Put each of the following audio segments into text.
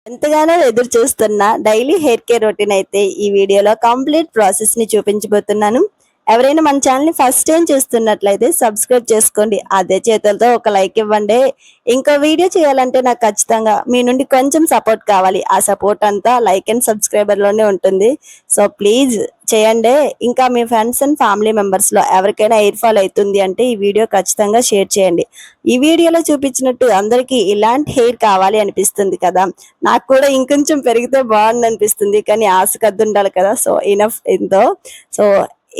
ఎంతగానో ఎదురు చూస్తున్న డైలీ హెయిర్ కేర్ రొటీన్ అయితే ఈ వీడియోలో కంప్లీట్ ప్రాసెస్ ని చూపించబోతున్నాను. ఎవరైనా మన ఛానల్ ని ఫస్ట్ టైం చూస్తున్నట్లయితే సబ్స్క్రైబ్ చేసుకోండి. అదే చేతులతో ఒక లైక్ ఇవ్వండి. ఇంకో వీడియో చేయాలంటే నాకు ఖచ్చితంగా మీ నుండి కొంచెం సపోర్ట్ కావాలి. ఆ సపోర్ట్ అంతా లైక్ అండ్ సబ్స్క్రైబర్ లోనే ఉంటుంది. సో ప్లీజ్ చేయండి. ఇంకా మీ ఫ్రెండ్స్ అండ్ ఫ్యామిలీ మెంబర్స్ లో ఎవరికైనా ఎయిర్ ఫాల్ అవుతుంది అంటే ఈ వీడియో ఖచ్చితంగా షేర్ చేయండి. ఈ వీడియోలో చూపించినట్టు అందరికీ ఇలాంటి హెయిర్ కావాలి అనిపిస్తుంది కదా. నాకు కూడా ఇంకొంచెం పెరిగితే బాగుంది అనిపిస్తుంది, కానీ ఆశ కద్దు ఉండాలి కదా. సో ఇనఫ్ ఎంతో. సో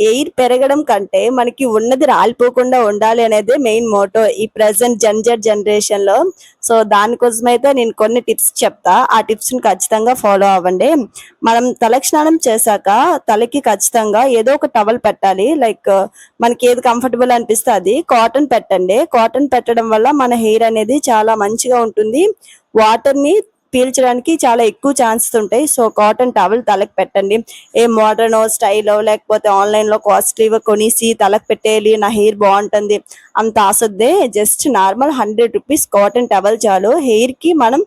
ఎయిర్ పెరగడం కంటే మనకి ఉన్నది రాలిపోకుండా ఉండాలి అనేది మెయిన్ మోటో ఈ ప్రెసెంట్ జనరేషన్ లో. సో దానికోసం అయితే నేను కొన్ని టిప్స్ చెప్తా. ఆ టిప్స్ ని ఖచ్చితంగా ఫాలో అవ్వండి. మనం తలకి స్నానం చేశాక తలకి ఖచ్చితంగా ఏదో ఒక టవల్ పెట్టాలి. లైక్ మనకి ఏది కంఫర్టబుల్ అనిపిస్తే అది కాటన్ పెట్టండి. కాటన్ పెట్టడం వల్ల మన హెయిర్ అనేది చాలా మంచిగా ఉంటుంది. వాటర్ ని పీల్చడానికి చాలా ఎక్కువ ఛాన్సెస్ ఉంటాయి. సో కాటన్ టవల్ తలకు పెట్టండి. ఏ మోడర్న్ స్టైలో లేకపోతే ఆన్లైన్ లో కాస్ట్లీగా కొనేసి తలకు పెట్టేయాలి, నా హెయిర్ బాగుంటుంది అంత ఆసొద్దే. Just normal 100 rupees cotton towel చాలు. హెయిర్ కి మనం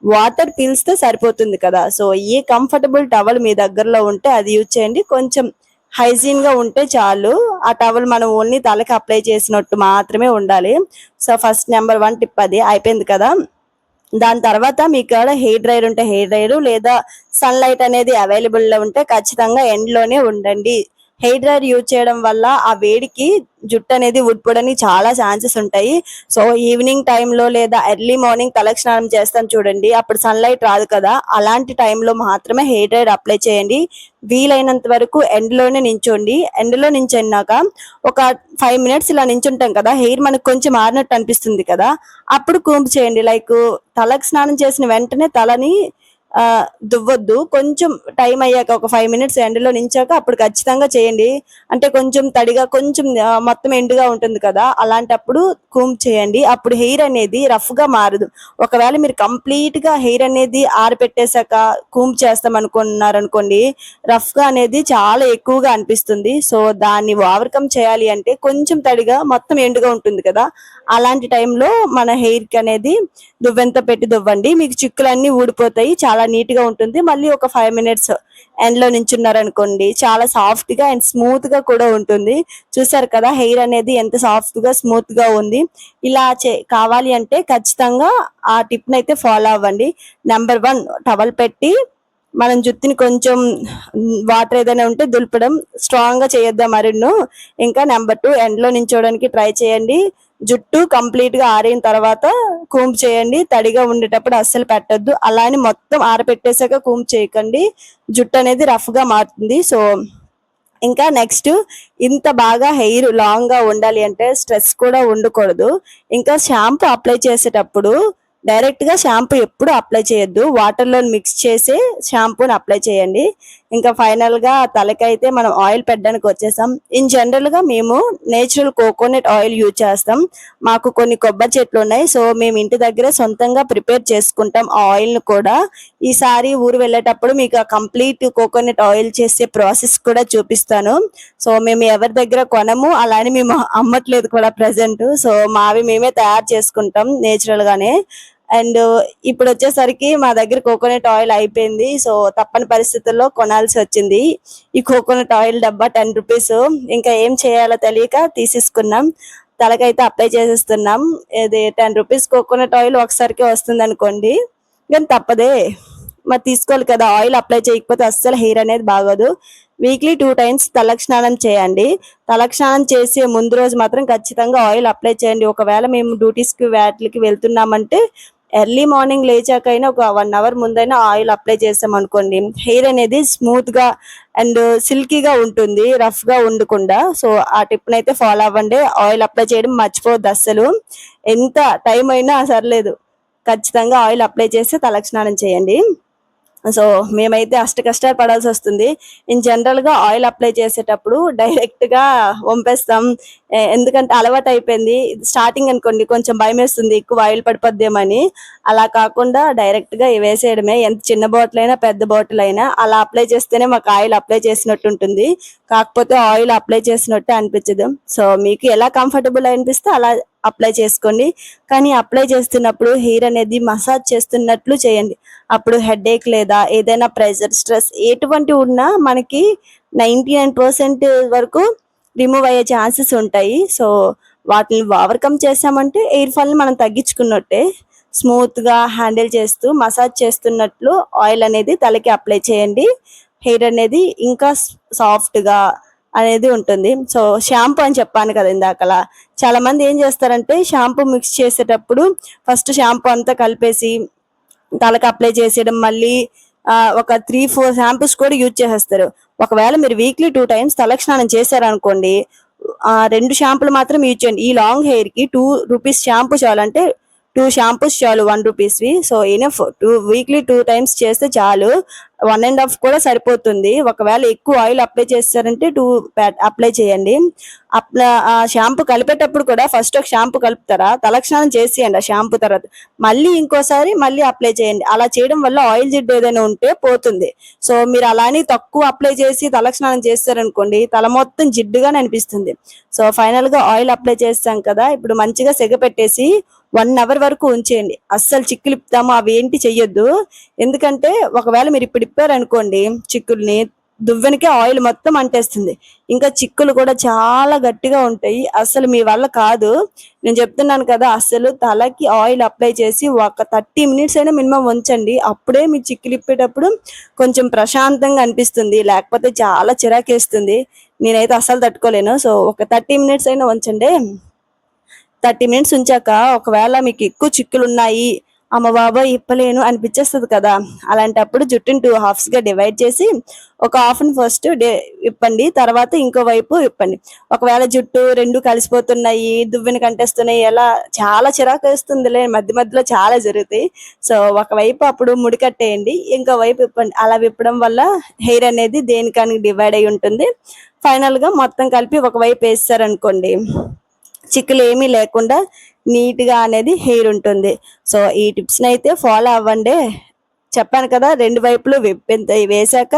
వాటర్ పీల్స్తే సరిపోతుంది కదా. సో ఏ కంఫర్టబుల్ టవల్ మీ దగ్గరలో ఉంటే అది యూజ్ చేయండి. కొంచెం హైజీన్ గా ఉంటే చాలు. ఆ టవల్ మనం ఓన్లీ తలకి అప్లై చేసినట్టు మాత్రమే ఉండాలి. సో ఫస్ట్ నెంబర్ 1 టిప్ అది అయిపోయింది కదా. దాని తర్వాత మీకు హెయిర్ డ్రైయర్ ఉంటే హెయిర్ డ్రైయర్, లేదా సన్ లైట్ అనేది అవైలబుల్ లో ఉంటే ఖచ్చితంగా ఎండ్ లోనే ఉండండి. హెయిర్ డ్రైయర్ యూజ్ చేయడం వల్ల ఆ వేడికి జుట్టు అనేది ఊడిపోవడానికి చాలా ఛాన్సెస్ ఉంటాయి. సో ఈవినింగ్ టైంలో లేదా ఎర్లీ మార్నింగ్ తలకి స్నానం చేస్తాం చూడండి, అప్పుడు సన్ లైట్ రాదు కదా. అలాంటి టైంలో మాత్రమే హెయిర్ డ్రైయర్ అప్లై చేయండి. వీలైనంత వరకు ఎండ్లోనే నించోండి. ఎండ్లో నించున్నాక ఒక 5 మినిట్స్ ఇలా నించుంటాం కదా, హెయిర్ మనకు కొంచెం ఆరినట్టు అనిపిస్తుంది కదా, అప్పుడు కూంబ్ చేయండి. లైక్ తలకి స్నానం చేసిన వెంటనే తలని దువ్వొద్దు. కొంచెం టైం అయ్యాక ఒక 5 మినిట్స్ ఎండలో నించాక అప్పుడు ఖచ్చితంగా చేయండి. అంటే కొంచెం తడిగా కొంచెం మొత్తం ఎండుగా ఉంటుంది కదా, అలాంటప్పుడు కూంబ్ చేయండి. అప్పుడు హెయిర్ అనేది రఫ్ గా మారదు. ఒకవేళ మీరు కంప్లీట్ గా హెయిర్ అనేది ఆరబెట్టేశాక కూంబ్ చేస్తాం అనుకున్నారనుకోండి, రఫ్ గా అనేది చాలా ఎక్కువగా అనిపిస్తుంది. సో దాన్ని ఓవర్కమ్ చేయాలి అంటే కొంచెం తడిగా మొత్తం ఎండుగా ఉంటుంది కదా, అలాంటి టైంలో మన హెయిర్ కి అనేది దువ్వెంత పెట్టి దువ్వండి. మీకు చిక్కులన్నీ ఊడిపోతాయి, చాలా నీట్ గా ఉంటుంది. మళ్ళీ ఒక 5 మినిట్స్ ఎండ్లో నించున్నారనుకోండి, చాలా సాఫ్ట్ గా అండ్ స్మూత్ గా కూడా ఉంటుంది. చూసారు కదా హెయిర్ అనేది ఎంత సాఫ్ట్ గా స్మూత్ గా ఉంది. ఇలా కావాలి అంటే ఖచ్చితంగా ఆ టిప్ అయితే ఫాలో అవ్వండి. నెంబర్ 1 టవల్ పెట్టి మనం జుట్టుని కొంచెం వాటర్ ఏదైనా ఉంటే దులపడం, స్ట్రాంగ్ గా చేయొద్దాం మరిన్ను. ఇంకా నెంబర్ 2 ఎండ్లో నించోడానికి ట్రై చేయండి. జుట్టు కంప్లీట్ గా ఆరిన తర్వాత కూంబ్ చేయండి. తడిగా ఉండేటప్పుడు అస్సలు పెట్టొద్దు. అలా అని మొత్తం ఆరపెట్టేశాక కూంబ్ చేయకండి, జుట్టు అనేది రఫ్ గా మారుతుంది. సో ఇంకా నెక్స్ట్, ఇంత బాగా హెయిర్ లాంగ్ గా ఉండాలి అంటే స్ట్రెస్ కూడా ఉండకూడదు. ఇంకా షాంపూ అప్లై చేసేటప్పుడు డైరెక్ట్ గా షాంపూ ఎప్పుడు అప్లై చేయొద్దు, వాటర్ లో మిక్స్ చేసి షాంపూని అప్లై చేయండి. ఇంకా ఫైనల్ గా తలకైతే మనం ఆయిల్ పెట్టడానికి వచ్చేసాం. ఇన్ జనరల్ గా మేము నేచురల్ కోకోనట్ ఆయిల్ యూజ్ చేస్తాం. మాకు కొన్ని కొబ్బరి చెట్లు ఉన్నాయి. సో మేము ఇంటి దగ్గర సొంతంగా ప్రిపేర్ చేసుకుంటాం ఆ ఆయిల్ ను కూడా. ఈసారి ఊరు వెళ్ళేటప్పుడు మీకు ఆ కంప్లీట్ కోకోనట్ ఆయిల్ చేసే ప్రాసెస్ కూడా చూపిస్తాను. సో మేము ఎవరి దగ్గర కొనము, అలానే మేము అమ్మట్లేదు కూడా ప్రెసెంట్. సో మావి మేమే తయారు చేసుకుంటాం నేచురల్ గానే. అండ్ ఇప్పుడు వచ్చేసరికి మా దగ్గర కోకోనట్ ఆయిల్ అయిపోయింది. సో తప్పని పరిస్థితుల్లో కొనాల్సి వచ్చింది. ఈ కోకోనట్ ఆయిల్ డబ్బా 10 రూపీస్. ఇంకా ఏం చేయాలో తెలియక తీసేసుకున్నాం. తలకైతే అప్లై చేసేస్తున్నాం. ఇది 10 రూపీస్ కోకోనట్ ఆయిల్ ఒకసారికి వస్తుంది అనుకోండి, కానీ తప్పదే, మరి తీసుకోవాలి కదా. ఆయిల్ అప్లై చేయకపోతే అస్సలు హెయిర్ అనేది బాగోదు. వీక్లీ 2 టైమ్స్ తలకి స్నానం చేయండి. తలకి స్నానం చేసే ముందు రోజు మాత్రం ఖచ్చితంగా ఆయిల్ అప్లై చేయండి. ఒకవేళ మేము డ్యూటీస్కి వాటికి వెళ్తున్నామంటే ఎర్లీ మార్నింగ్ లేచాకైనా ఒక 1 అవర్ ముందైనా ఆయిల్ అప్లై చేసాం అనుకోండి, హెయిర్ అనేది స్మూత్ గా అండ్ సిల్కీగా ఉంటుంది, రఫ్ గా ఉండకుండా. సో ఆ టిప్ అయితే ఫాలో అవ్వండి. ఆయిల్ అప్లై చేయడం మర్చిపోవద్దు అస్సలు. ఎంత టైం అయినా సర్లేదు, ఖచ్చితంగా ఆయిల్ అప్లై చేసి తలకి స్నానం చేయండి. సో మేమైతే కష్టాలు పడాల్సి వస్తుంది. ఇన్ జనరల్ గా ఆయిల్ అప్లై చేసేటప్పుడు డైరెక్ట్ గా వంపేస్తాం. ఎందుకంటే అలవాటు అయిపోయింది. స్టార్టింగ్ అనుకోండి కొంచెం భయం వేస్తుంది, ఎక్కువ ఆయిల్ పడిపోద్దేమని. అలా కాకుండా డైరెక్ట్ గా వేసేయడమే. ఎంత చిన్న బాటిల్ అయినా పెద్ద బాటిల్ అయినా అలా అప్లై చేస్తేనే మాకు ఆయిల్ అప్లై చేసినట్టు ఉంటుంది, కాకపోతే ఆయిల్ అప్లై చేసినట్టు అనిపించదు. సో మీకు ఎలా కంఫర్టబుల్ అనిపిస్తే అలా అప్లై చేసుకోండి. కానీ అప్లై చేస్తున్నప్పుడు హెయిర్ అనేది మసాజ్ చేస్తున్నట్లు చేయండి. అప్పుడు హెడేక్ లేదా ఏదైనా ప్రెషర్, స్ట్రెస్ ఎటువంటి ఉన్నా మనకి 99% వరకు రిమూవ్ అయ్యే ఛాన్సెస్ ఉంటాయి. సో వాటిని ఓవర్కమ్ చేసామంటే ఎయిర్ ఫాల్ని మనం తగ్గించుకున్నట్టే. స్మూత్గా హ్యాండిల్ చేస్తూ మసాజ్ చేస్తున్నట్లు ఆయిల్ అనేది తలకి అప్లై చేయండి. హెయిర్ అనేది ఇంకా సాఫ్ట్గా అనేది ఉంటుంది. సో షాంపూ అని చెప్పాను కదా ఇందాకలా, చాలా మంది ఏం చేస్తారంటే షాంపూ మిక్స్ చేసేటప్పుడు ఫస్ట్ షాంపూ అంతా కలిపేసి తలకు అప్లై చేసేయడం, మళ్ళీ ఒక 3-4 షాంపూస్ కూడా యూజ్ చేసేస్తారు. ఒకవేళ మీరు వీక్లీ 2 టైమ్స్ తలకు స్నానం చేశారనుకోండి, 2 షాంపూలు మాత్రం యూజ్ చేయండి. ఈ లాంగ్ హెయిర్కి ₹2 షాంపూ చాలు, అంటే 2 షాంపూస్ చాలు ₹1వి. సో ఎనఫ్ వీక్లీ 2 టైమ్స్ చేస్తే చాలు. 1.5 కూడా సరిపోతుంది. ఒకవేళ ఎక్కువ ఆయిల్ అప్లై చేస్తారంటే 2 అప్లై చేయండి. ఆ షాంపూ కలిపేటప్పుడు కూడా ఫస్ట్ ఒక షాంపూ కలుపుతారా, తలకు స్నానం చేసేయండి ఆ షాంపూ తర్వాత, మళ్ళీ ఇంకోసారి మళ్ళీ అప్లై చేయండి. అలా చేయడం వల్ల ఆయిల్ జిడ్డు ఏదైనా ఉంటే పోతుంది. సో మీరు అలానే తక్కువ అప్లై చేసి తలకు స్నానం చేస్తారనుకోండి, తల మొత్తం జిడ్డుగానే అనిపిస్తుంది. సో ఫైనల్గా ఆయిల్ అప్లై చేస్తాం కదా, ఇప్పుడు మంచిగా సెగ పెట్టేసి 1 అవర్ వరకు ఉంచేయండి. అస్సలు చిక్కులు ఇప్పుతాము అవి ఏంటి చెయ్యొద్దు. ఎందుకంటే ఒకవేళ మీరు ఇప్పుడు ఇప్పారనుకోండి చిక్కుల్ని, దువ్వెనకే ఆయిల్ మొత్తం అంటేస్తుంది. ఇంకా చిక్కులు కూడా చాలా గట్టిగా ఉంటాయి. అసలు మీ వల్ల కాదు. నేను చెప్తున్నాను కదా, అసలు తలకి ఆయిల్ అప్లై చేసి ఒక 30 మినిట్స్ అయినా మినిమం ఉంచండి. అప్పుడే మీ చిక్కులు ఇప్పేటప్పుడు కొంచెం ప్రశాంతంగా అనిపిస్తుంది, లేకపోతే చాలా చిరాకేస్తుంది. నేనైతే అస్సలు తట్టుకోలేను. సో ఒక 30 మినిట్స్ అయినా ఉంచండి. 30 మినిట్స్ ఉంచాక ఒకవేళ మీకు ఎక్కువ చిక్కులు ఉన్నాయి, అమ్మ బాబాయ్ ఇప్పలేను అనిపించేస్తుంది కదా, అలాంటప్పుడు జుట్టుని 2 హాఫ్స్గా డివైడ్ చేసి ఒక హాఫ్ని ఫస్ట్ ఇప్పండి, తర్వాత ఇంకో వైపు ఇప్పండి. ఒకవేళ జుట్టు 2 కలిసిపోతున్నాయి, దువ్వెని కంటేస్తున్నాయి, ఎలా చాలా చిరాకు వేస్తుందిలే, మధ్య మధ్యలో చాలా జరుగుతాయి. సో ఒకవైపు అప్పుడు ముడి కట్టేయండి, ఇంకో వైపు ఇప్పండి. అలా విప్పడం వల్ల హెయిర్ అనేది దేనికానికి డివైడ్ అయి ఉంటుంది. ఫైనల్గా మొత్తం కలిపి ఒకవైపు వేస్తారనుకోండి, చిక్కులు ఏమీ లేకుండా నీట్గా అనేది హెయిర్ ఉంటుంది. సో ఈ టిప్స్ని అయితే ఫాలో అవ్వండి. చెప్పాను కదా, 2 వైపులు వేసాక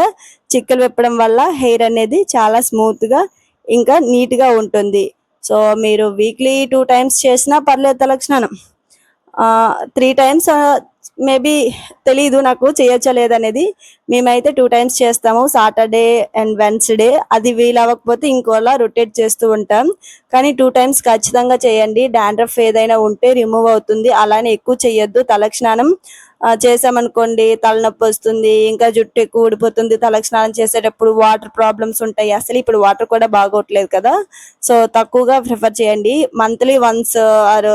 చిక్కులు విప్పడం వల్ల హెయిర్ అనేది చాలా స్మూత్గా ఇంకా నీట్గా ఉంటుంది. సో మీరు వీక్లీ 2 టైమ్స్ చేసినా పర్లేదు తలకు స్నానం. 3 టైమ్స్ మేబీ తెలీదు నాకు చేయొచ్చా లేదనేది. మేమైతే 2 టైమ్స్ చేస్తాము, సాటర్డే అండ్ వెన్స్డే. అది వీలు అవ్వకపోతే ఇంకోలా రొటేట్ చేస్తూ ఉంటాం. కానీ 2 టైమ్స్ ఖచ్చితంగా చేయండి. డాండ్రఫ్ ఏదైనా ఉంటే రిమూవ్ అవుతుంది. అలానే ఎక్కువ చేయొద్దు. తలకు స్నానం చేసామనుకోండి తలనొప్పి వస్తుంది, ఇంకా జుట్టు ఎక్కువ ఊడిపోతుంది. తలకు స్నానం చేసేటప్పుడు వాటర్ ప్రాబ్లమ్స్ ఉంటాయి. అసలు ఇప్పుడు వాటర్ కూడా బాగోట్లేదు కదా, సో తక్కువగా ప్రిఫర్ చేయండి. మంత్లీ వన్స్ ఆర్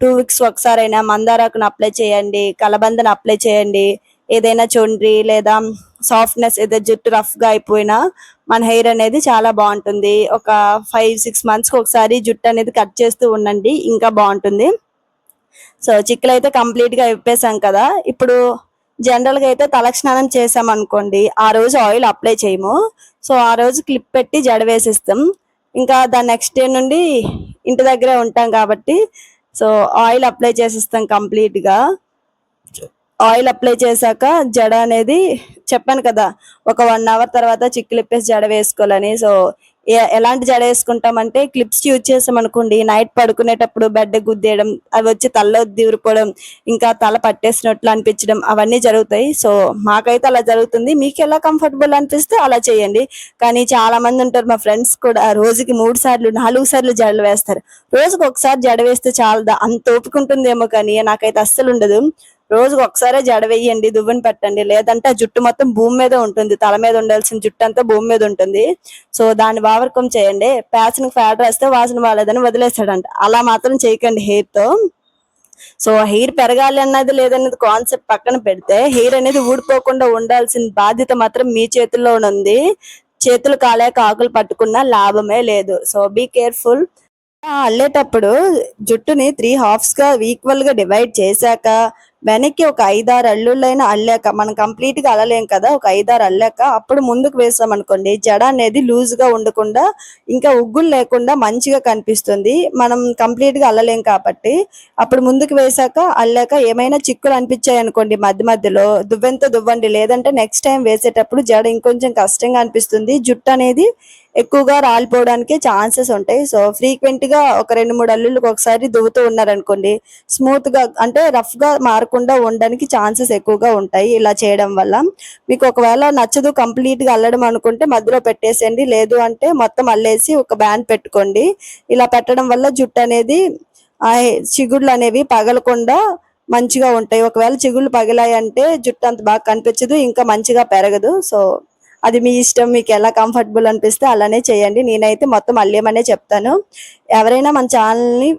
2 వీక్స్ ఒకసారైనా మందారాకును అప్లై చేయండి, కలబందను అప్లై చేయండి. ఏదైనా చుండ్రి లేదా సాఫ్ట్నెస్, ఏదైనా జుట్టు రఫ్గా అయిపోయినా మన హెయిర్ అనేది చాలా బాగుంటుంది. ఒక 5-6 మంత్స్కి ఒకసారి జుట్టు అనేది కట్ చేస్తూ ఉండండి, ఇంకా బాగుంటుంది. సో చిక్కులు అయితే కంప్లీట్గా విప్పేసాం కదా, ఇప్పుడు జనరల్గా అయితే తలకు స్నానం చేసామనుకోండి, ఆ రోజు ఆయిల్ అప్లై చేయము. సో ఆ రోజు క్లిప్ పెట్టి జడ వేసిస్తాం. ఇంకా దాని నెక్స్ట్ డే నుండి ఇంటి దగ్గరే ఉంటాం కాబట్టి సో ఆయిల్ అప్లై చేసిస్తాం కంప్లీట్గా. ఆయిల్ అప్లై చేశాక జడ అనేది చెప్పాను కదా, ఒక 1 అవర్ తర్వాత చిక్కులు ఇప్పేసి జడ వేసుకోవాలని. సో ఎలాంటి జడ వేసుకుంటామంటే క్లిప్స్ యూజ్ చేసాం అనుకోండి, నైట్ పడుకునేటప్పుడు బెడ్ గుద్దేయడం, అవి వచ్చి తలలో దిగిపోవడం, ఇంకా తల పట్టేసినట్లు అనిపించడం, అవన్నీ జరుగుతాయి. సో మాకైతే అలా జరుగుతుంది. మీకు ఎలా కంఫర్టబుల్ అనిపిస్తే అలా చేయండి. కానీ చాలా మంది ఉంటారు, మా ఫ్రెండ్స్ కూడా రోజుకి 3 సార్లు 4 సార్లు జడలు వేస్తారు. రోజుకి ఒకసారి జడ వేస్తే చాలదా, అంత ఓపిక ఉంటుందేమో, కానీ నాకైతే అస్సలు ఉండదు. రోజుకి ఒకసారే జడ వేయండి, దువ్వెని పెట్టండి, లేదంటే ఆ జుట్టు మొత్తం భూమి మీద ఉంటుంది. తల మీద ఉండాల్సిన జుట్టు అంతా భూమి మీద ఉంటుంది. సో దాన్ని ఓవర్కమ్ చేయండి. ప్యాచ్కి ఫ్యాట్ రాస్తే వాసన బాగాలేదని వదిలేస్తాడంట, అలా మాత్రం చేయకండి హెయిర్తో. సో హెయిర్ పెరగాలి అన్నది లేదన్నది కాన్సెప్ట్ పక్కన పెడితే, హెయిర్ అనేది ఊడిపోకుండా ఉండాల్సిన బాధ్యత మాత్రం మీ చేతుల్లోనే ఉంది. చేతులు కాలేక ఆకులు పట్టుకున్నా లాభమే లేదు. So be careful. అల్లేటప్పుడు జుట్టుని 3 హాఫ్స్గా ఈక్వల్గా డివైడ్ చేశాక వెనక్కి ఒక 5-6 అల్లుళ్ళైనా అల్లాక, మనం కంప్లీట్గా అల్లలేం కదా, ఒక 5-6 అల్లాక అప్పుడు ముందుకు వేసామనుకోండి, జడ అనేది లూజ్గా ఉండకుండా ఇంకా ఉగ్గులు లేకుండా మంచిగా కనిపిస్తుంది. మనం కంప్లీట్గా అల్లలేం కాబట్టి అప్పుడు ముందుకు వేసాక అల్లాక ఏమైనా చిక్కులు అనిపించాయి అనుకోండి మధ్య మధ్యలో, దువ్వెంతో దువ్వండి, లేదంటే నెక్స్ట్ టైం వేసేటప్పుడు జడ ఇంకొంచెం కష్టంగా అనిపిస్తుంది. జుట్టు అనేది ఎక్కువగా రాలిపోవడానికి ఛాన్సెస్ ఉంటాయి. సో ఫ్రీక్వెంట్గా ఒక 2-3 అల్లుళ్ళకి ఒకసారి దువ్వుతూ ఉన్నారనుకోండి, స్మూత్గా అంటే రఫ్గా మారకుండా ఉండడానికి ఛాన్సెస్ ఎక్కువగా ఉంటాయి ఇలా చేయడం వల్ల. మీకు ఒకవేళ నచ్చదు కంప్లీట్గా అల్లడం అనుకుంటే మధ్యలో పెట్టేసేయండి, లేదు అంటే మొత్తం అల్లేసి ఒక బ్యాండ్ పెట్టుకోండి. ఇలా పెట్టడం వల్ల జుట్టు అనేది చిగుళ్ళు అనేవి పగలకుండా మంచిగా ఉంటాయి. ఒకవేళ చిగుళ్ళు పగిలాయంటే జుట్టు అంత బాగా కనిపించదు, ఇంకా మంచిగా పెరగదు. సో అది మీ ఇష్టం, మీకు ఎలా కంఫర్టబుల్ అనిపిస్తే అలానే చేయండి. నేనైతే మొత్తం అల్లేయమనే చెప్తాను. ఎవరైనా మన ఛానల్ని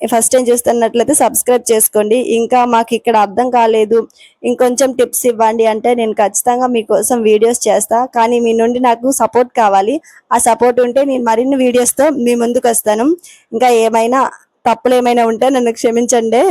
ఫస్ట్ టైం చూస్తున్నట్లయితే సబ్స్క్రైబ్ చేసుకోండి. ఇంకా మాకు ఇక్కడ అర్థం కాలేదు, ఇంకొంచెం టిప్స్ ఇవ్వండి అంటే నేను ఖచ్చితంగా మీకోసం వీడియోస్ చేస్తా. కానీ మీ నుండి నాకు సపోర్ట్ కావాలి. ఆ సపోర్ట్ ఉంటే నేను మరిన్ని వీడియోస్తో మీ ముందుకు వస్తాను. ఇంకా ఏమైనా తప్పులు ఏమైనా ఉంటే నన్ను క్షమించండి.